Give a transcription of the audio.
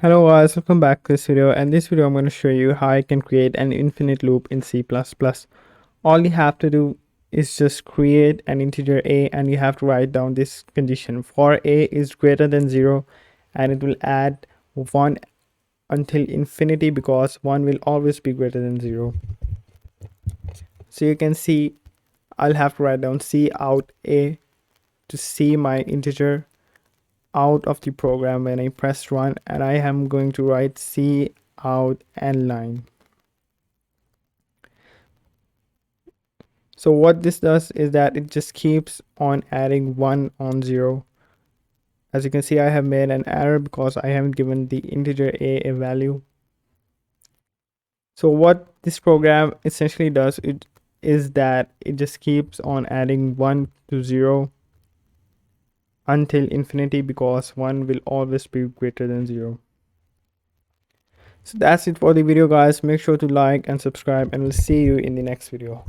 Hello guys, welcome back to this video. And this video I'm going to show you how I can create an infinite loop in C++. All you have to do is just create an integer a and you have to write down this condition for a is greater than 0 and it will add 1 until infinity because 1 will always be greater than 0. So you can see I'll have to write down C out a to see my integer out of the program when I press run, and I am going to write C out n line. So what this does is that it just keeps on adding 1 on 0. As you can see, I have made an error because I haven't given the integer a value. So what this program essentially does is that it just keeps on adding 1 to 0 until infinity because 1 will always be greater than 0. So that's it for the video guys. Make sure to like and subscribe and we'll see you in the next video.